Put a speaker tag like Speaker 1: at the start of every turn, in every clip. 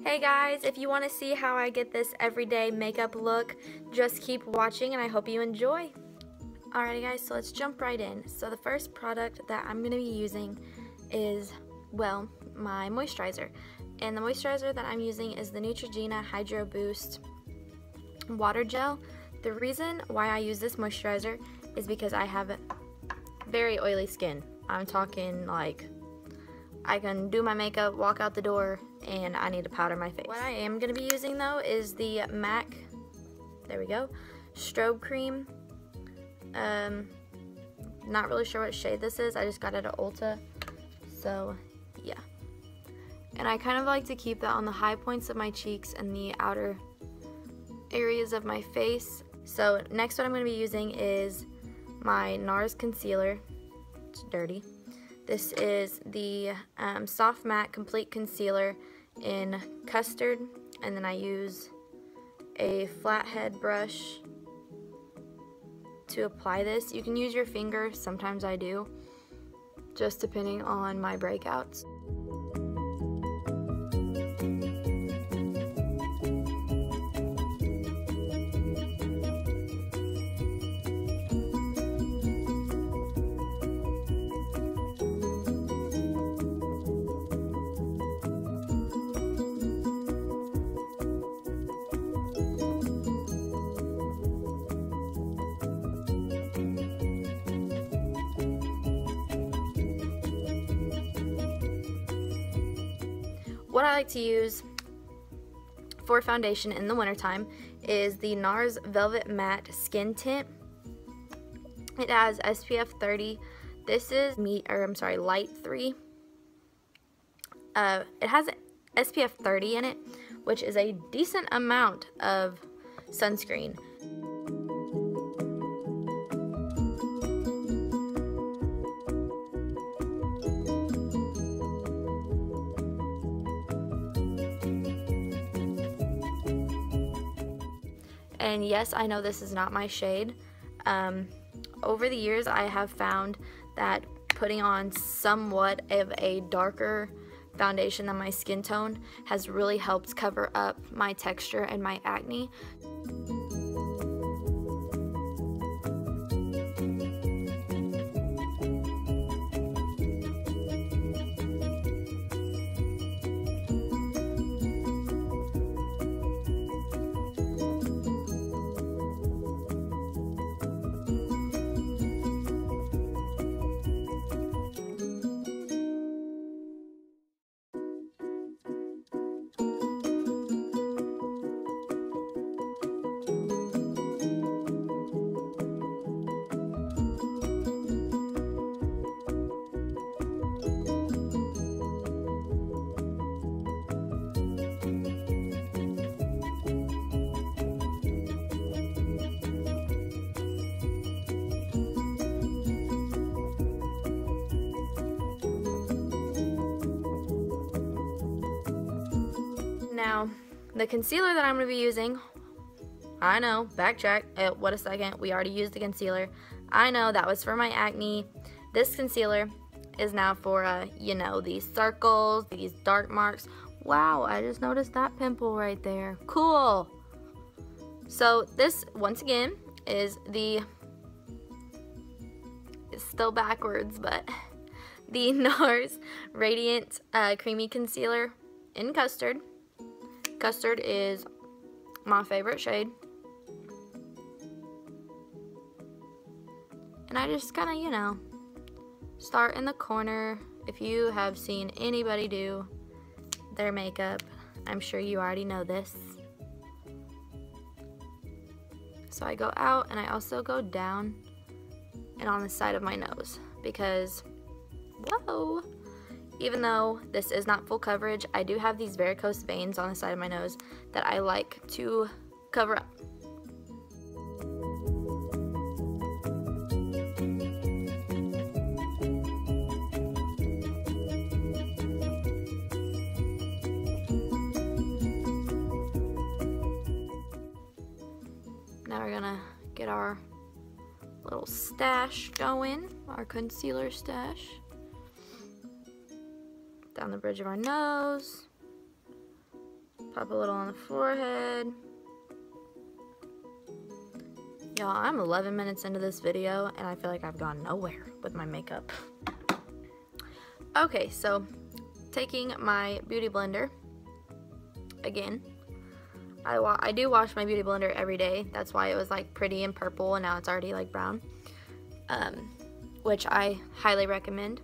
Speaker 1: Hey guys, if you want to see how I get this everyday makeup look, just keep watching and I hope you enjoy. Alrighty guys, so let's jump right in. So the first product that I'm going to be using is, well, my moisturizer. And the moisturizer that I'm using is the Neutrogena Hydro Boost Water Gel. The reason why I use this moisturizer is because I have very oily skin. I'm talking like I can do my makeup, walk out the door, and I need to powder my face. What I am going to be using though is the MAC, there we go, Strobe Cream. Not really sure what shade this is. I just got it at Ulta. So yeah. And I kind of like to keep that on the high points of my cheeks and the outer areas of my face. So next what I'm going to be using is my NARS concealer. It's dirty. This is the Soft Matte Complete Concealer in Custard, and then I use a flathead brush to apply this. You can use your finger, sometimes I do, just depending on my breakouts. What I like to use for foundation in the wintertime is the NARS Velvet Matte Skin Tint. It has SPF 30. This is light 3. It has SPF 30 in it, which is a decent amount of sunscreen. And yes, I know this is not my shade. Over the years, I have found that putting on somewhat of a darker foundation than my skin tone has really helped cover up my texture and my acne. Now, the concealer that I'm going to be using, I know, backtrack, what a second, we already used the concealer. I know, that was for my acne. This concealer is now for, you know, these circles, these dark marks. Wow, I just noticed that pimple right there. Cool. So this, once again, is the, it's still backwards, but the NARS Radiant Creamy Concealer in Custard. Custard is my favorite shade. And I just kind of, you know, start in the corner. If you have seen anybody do their makeup, I'm sure you already know this. So I go out and I also go down and on the side of my nose because, whoa! Even though this is not full coverage, I do have these varicose veins on the side of my nose that I like to cover up. Now we're gonna get our little stash going, our concealer stash. Down the bridge of our nose. Pop a little on the forehead. Y'all, I'm 11 minutes into this video and I feel like I've gone nowhere with my makeup. Okay, so taking my beauty blender again. I do wash my beauty blender every day. That's why it was like pretty and purple and now it's already like brown, which I highly recommend.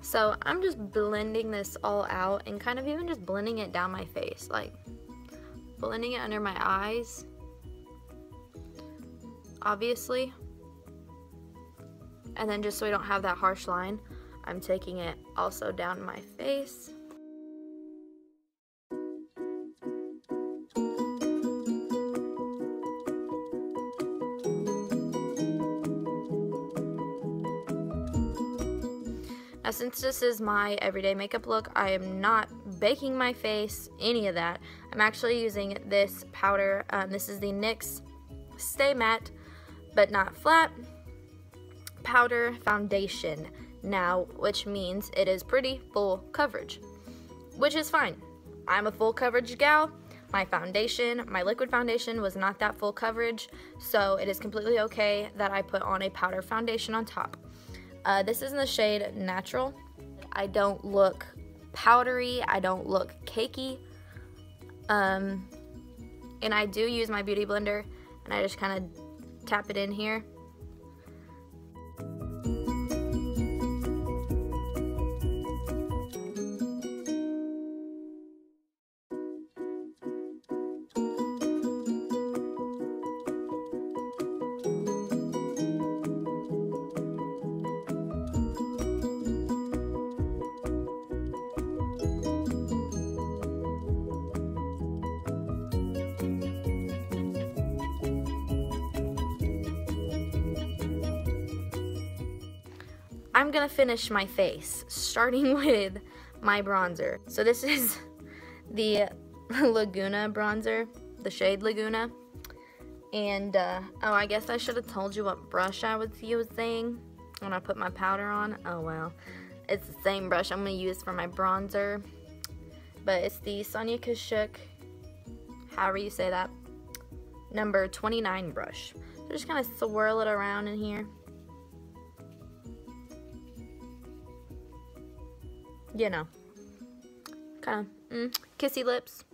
Speaker 1: So I'm just blending this all out and kind of even just blending it down my face, like blending it under my eyes, obviously. And then just so we don't have that harsh line, I'm taking it also down my face. Now, since this is my everyday makeup look, I am not baking my face, any of that. I'm actually using this powder. This is the NYX Stay Matte, but not flat, powder foundation now, which means it is pretty full coverage, which is fine. I'm a full coverage gal. My foundation, my liquid foundation was not that full coverage, so it is completely okay that I put on a powder foundation on top. This is in the shade Natural. I don't look powdery, I don't look cakey, and I do use my beauty blender and I just kind of tap it in here. I'm gonna finish my face, starting with my bronzer. So this is the Laguna bronzer, the shade Laguna. And, oh, I guess I should have told you what brush I was using when I put my powder on. Oh, well. It's the same brush I'm gonna use for my bronzer. But it's the Sonia Kashuk, however you say that, number 29 brush. So just kind of swirl it around in here. You know, kind of kissy lips.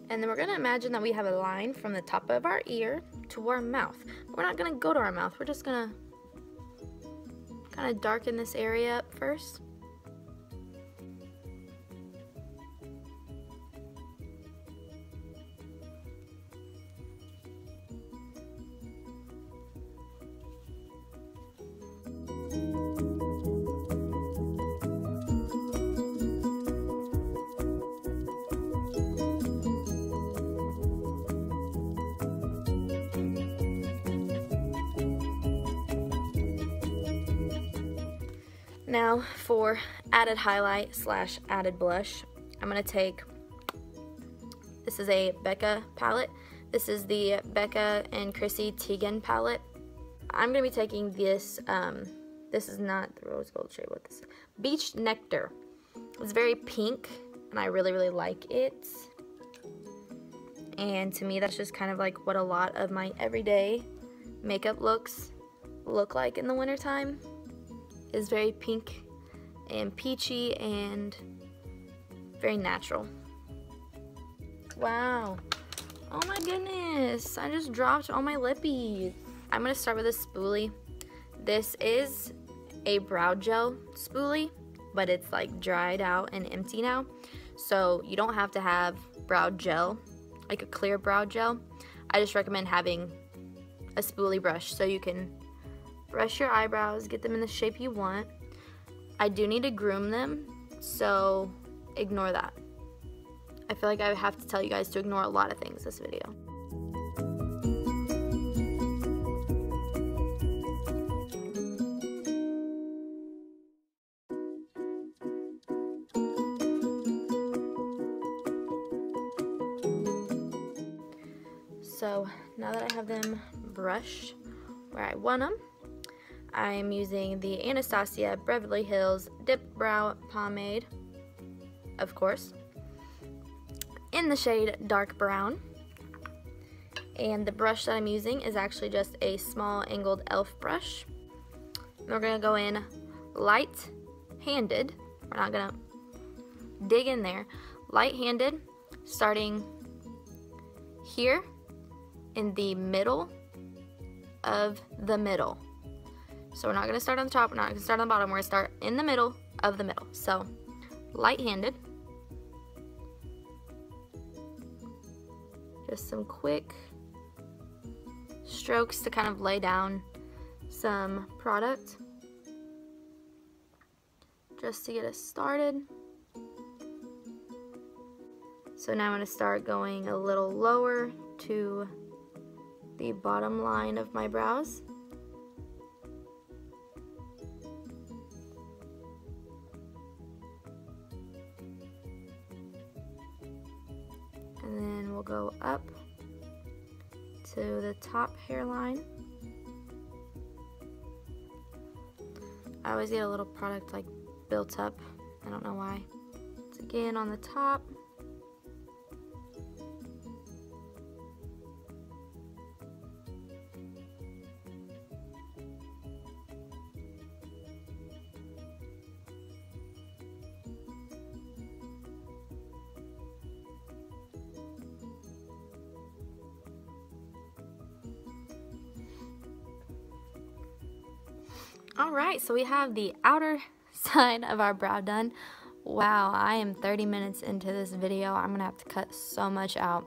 Speaker 1: And then we're gonna imagine that we have a line from the top of our ear to our mouth. We're not gonna go to our mouth. We're just gonna kind of darken this area up first. Now for added highlight slash added blush, I'm going to take, this is a Becca palette. This is the Becca and Chrissy Teigen palette. I'm going to be taking this, this is not the rose gold shade, what this is? Beach Nectar. It's very pink and I really, really like it. And to me, that's just kind of like what a lot of my everyday makeup looks look like in the wintertime. Is very pink and peachy and very natural. Wow. Oh my goodness. I just dropped all my lippies. I'm going to start with a spoolie. This is a brow gel spoolie, but it's like dried out and empty now. So you don't have to have brow gel, like a clear brow gel. I just recommend having a spoolie brush so you can brush your eyebrows, get them in the shape you want. I do need to groom them, so ignore that. I feel like I have to tell you guys to ignore a lot of things this video. So now that I have them brushed where I want them, I'm using the Anastasia Beverly Hills Dip Brow Pomade, of course, in the shade Dark Brown. And the brush that I'm using is actually just a small angled elf brush. And we're gonna go in light-handed. We're not gonna dig in there. Light-handed, starting here in the middle of the middle. So we're not gonna start on the top, we're not gonna start on the bottom, we're gonna start in the middle of the middle. So, light-handed. Just some quick strokes to kind of lay down some product, just to get us started. So now I'm going to start going a little lower to the bottom line of my brows. And then we'll go up to the top hairline. I always get a little product like built up. I don't know why. It's again on the top. Alright, so we have the outer side of our brow done. Wow, I am 30 minutes into this video. I'm going to have to cut so much out.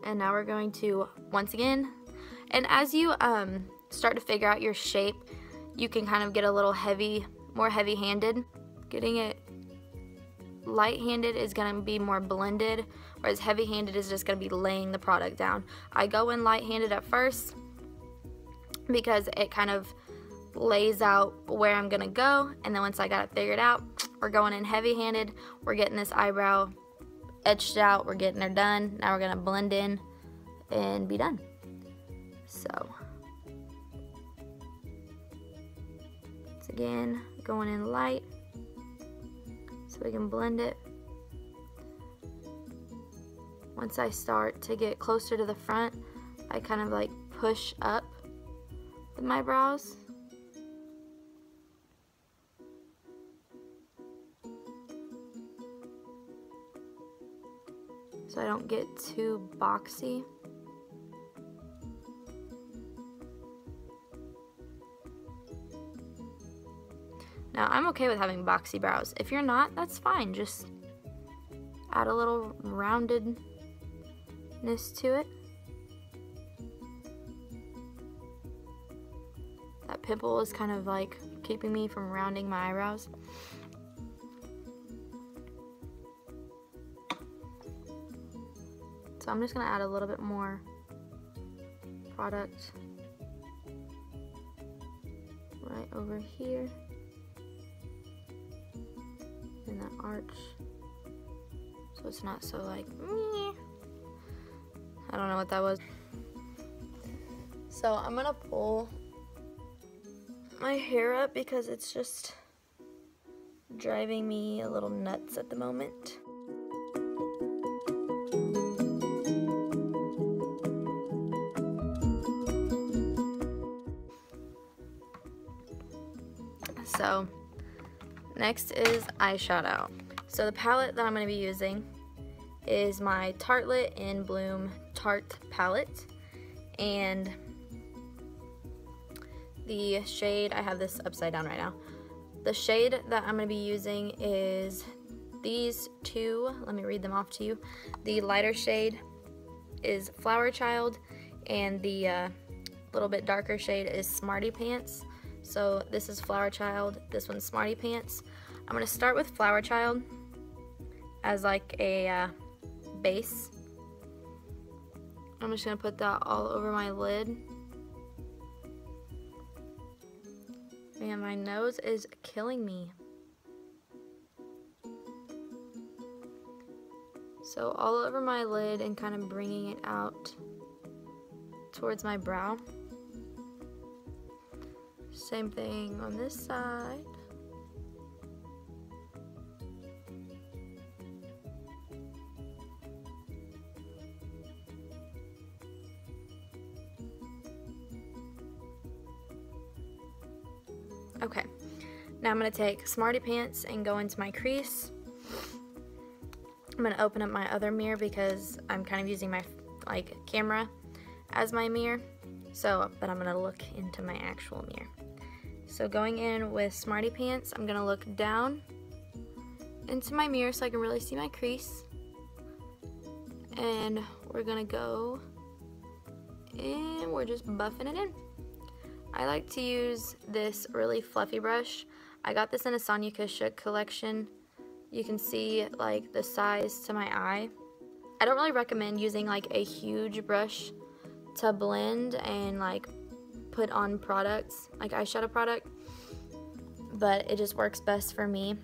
Speaker 1: And now we're going to, once again, and as you start to figure out your shape, you can kind of get a little more heavy-handed. Getting it light-handed is going to be more blended, whereas heavy-handed is just going to be laying the product down. I go in light-handed at first, because it kind of lays out where I'm gonna go, and then once I got it figured out, we're going in heavy-handed. We're getting this eyebrow etched out, we're getting her done. Now we're gonna blend in and be done. So once again, going in light so we can blend it. Once I start to get closer to the front, I kind of like push up with my brows. So I don't get too boxy. Now I'm okay with having boxy brows. If you're not, that's fine. Just add a little roundedness to it. That pimple is kind of like keeping me from rounding my eyebrows. So I'm just gonna add a little bit more product right over here in that arch, so it's not so like meh. I don't know what that was. So I'm gonna pull my hair up because it's just driving me a little nuts at the moment. So next is eyeshadow. So the palette that I'm going to be using is my Tartelette in Bloom Tarte palette, and the shade, I have this upside down right now. The shade that I'm going to be using is these two. Let me read them off to you. The lighter shade is Flower Child, and the little bit darker shade is Smarty Pants. So this is Flower Child, this one's Smarty Pants. I'm going to start with Flower Child as like a base. I'm just going to put that all over my lid. Man, my nose is killing me. So all over my lid and kind of bringing it out towards my brow. Same thing on this side. Okay, now I'm going to take Smarty Pants and go into my crease. I'm going to open up my other mirror because I'm kind of using my camera as my mirror. But I'm going to look into my actual mirror. So going in with Smarty Pants, I'm going to look down into my mirror so I can really see my crease. And we're going to go and we're just buffing it in. I like to use this really fluffy brush. I got this in a Sonia Kashuk collection. You can see like the size to my eye. I don't really recommend using like a huge brush to blend and like put on products, like eyeshadow product, but it just works best for me.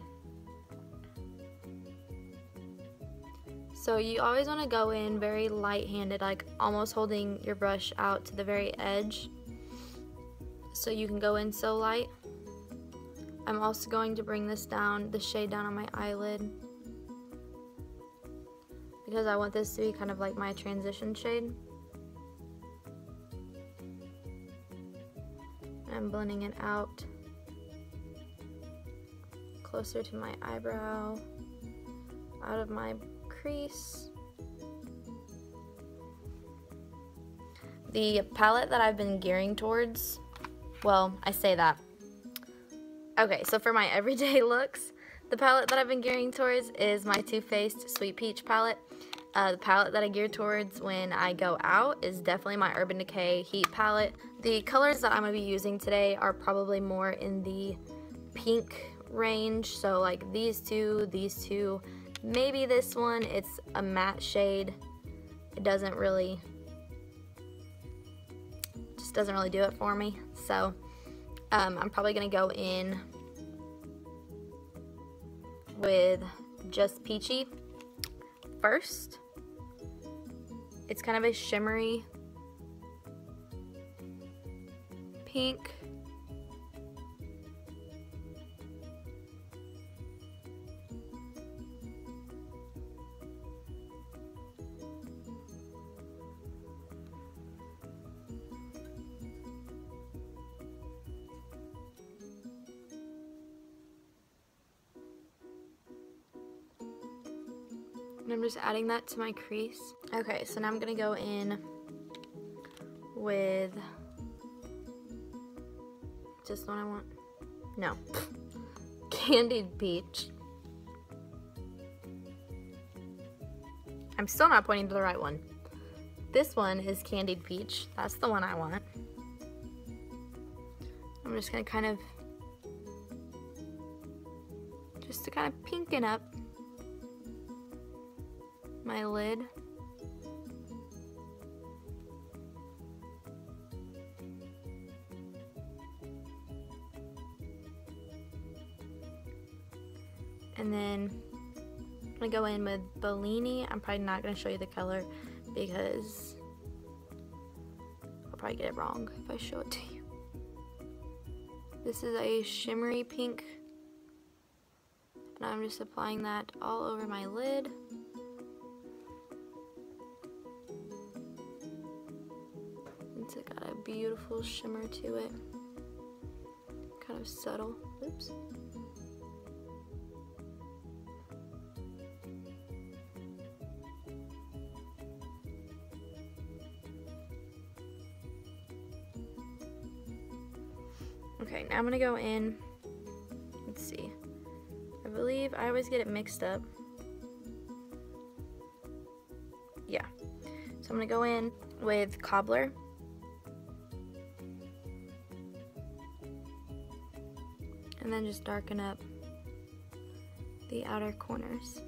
Speaker 1: So you always want to go in very light-handed, like almost holding your brush out to the very edge, so you can go in so light. I'm also going to bring this down, the shade down on my eyelid, because I want this to be kind of like my transition shade. I'm blending it out closer to my eyebrow, out of my crease. The palette that I've been gearing towards, well, I say that. Okay, so for my everyday looks, the palette that I've been gearing towards is my Too Faced Sweet Peach palette. The palette that I gear towards when I go out is definitely my Urban Decay Heat palette. The colors that I'm going to be using today are probably more in the pink range, so like these two, maybe this one. It's a matte shade. It doesn't really do it for me, so I'm probably going to go in with Just Peachy first. It's kind of a shimmery pink. And I'm just adding that to my crease. Okay, so now I'm gonna go in with just the one I want. No, Candied Peach. I'm still not pointing to the right one. This one is Candied Peach. That's the one I want. I'm just gonna kind of pinken up my lid. And then I'm gonna go in with Bellini. I'm probably not gonna show you the color because I'll probably get it wrong if I show it to you. This is a shimmery pink, and I'm just applying that all over my lid. It's got a beautiful shimmer to it, kind of subtle. Oops. Okay, now I'm gonna go in, let's see, I believe I always get it mixed up. Yeah, so I'm gonna go in with Cobbler. And then just darken up the outer corners.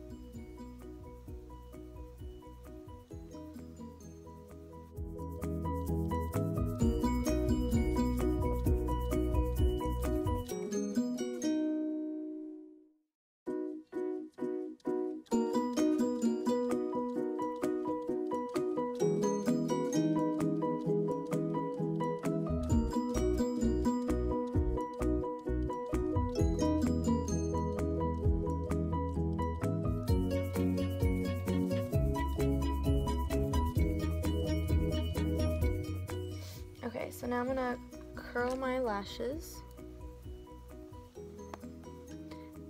Speaker 1: So now I'm gonna curl my lashes.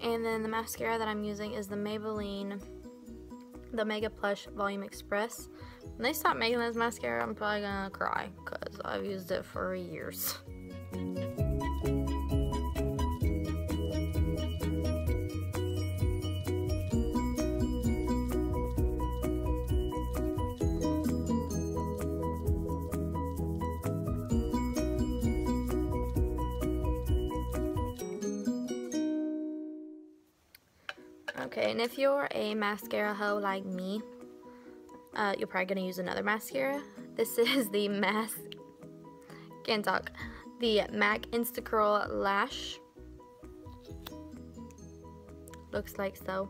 Speaker 1: And then the mascara that I'm using is the Maybelline, the Mega Plush Volume Express. When they stop making this mascara, I'm probably gonna cry because I've used it for years. Okay, and if you're a mascara hoe like me, you're probably gonna use another mascara. This is the the MAC Insta Curl Lash. Looks like so.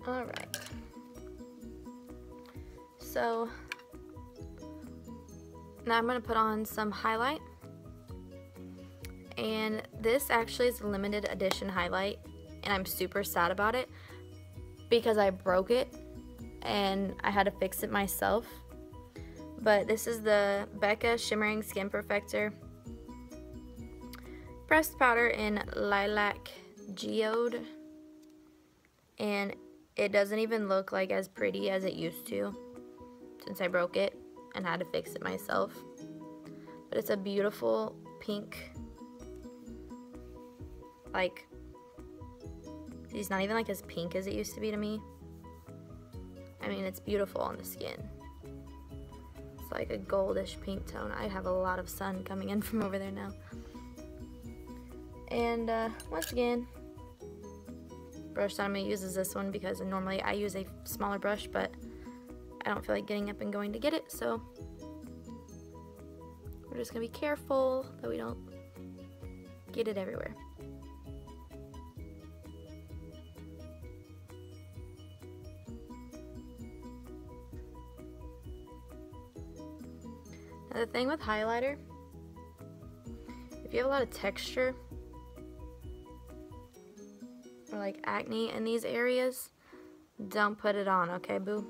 Speaker 1: Alright, so now I'm going to put on some highlight, and this actually is a limited edition highlight, and I'm super sad about it because I broke it and I had to fix it myself. But this is the Becca Shimmering Skin Perfector Pressed Powder in Lilac Geode, and it doesn't even look like as pretty as it used to since I broke it and had to fix it myself. But it's a beautiful pink, like, it's not even like as pink as it used to be to me. I mean, it's beautiful on the skin. It's like a goldish pink tone. I have a lot of sun coming in from over there now. And once again, brush that I'm going to use is this one because normally I use a smaller brush, but I don't feel like getting up and going to get it, so we're just going to be careful that we don't get it everywhere. Now the thing with highlighter, if you have a lot of texture or like acne in these areas, don't put it on, okay, boo?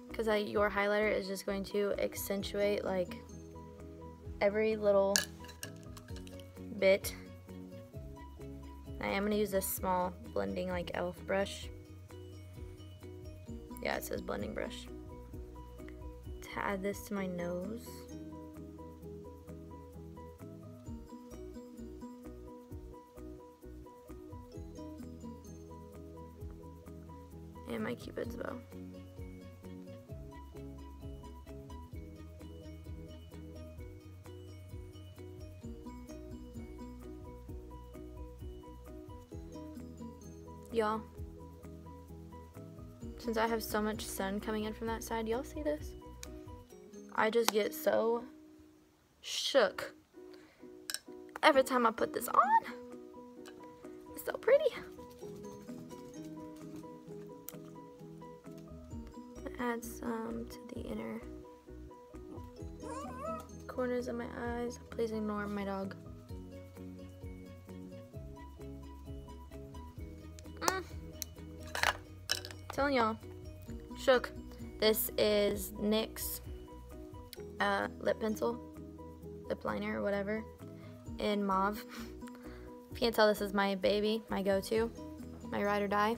Speaker 1: Because your highlighter is just going to accentuate like every little bit. I am going to use this small blending like elf brush. Yeah, it says blending brush. To add this to my nose. And my Cupid's bow. Y'all, since I have so much sun coming in from that side, y'all see this? I just get so shook every time I put this on. It's so pretty. Add some to the inner corners of my eyes. Please ignore my dog. Telling y'all, shook. This is NYX lip pencil, lip liner, or whatever, in mauve. If you can't tell, this is my baby, my go-to, my ride or die.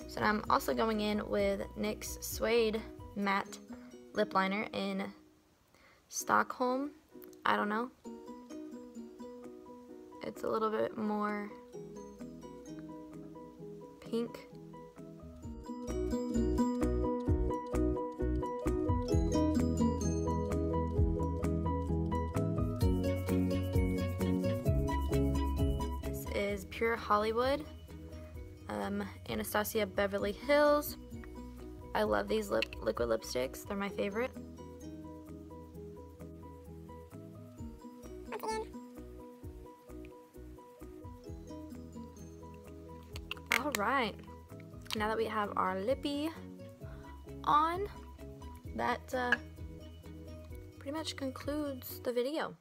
Speaker 1: So I'm also going in with NYX Suede Matte Lip Liner in Stockholm. I don't know. It's a little bit more pink. This is Pure Hollywood Anastasia Beverly Hills. I love these liquid lipsticks. They're my favorite. Alright, now that we have our lippy on, that pretty much concludes the video.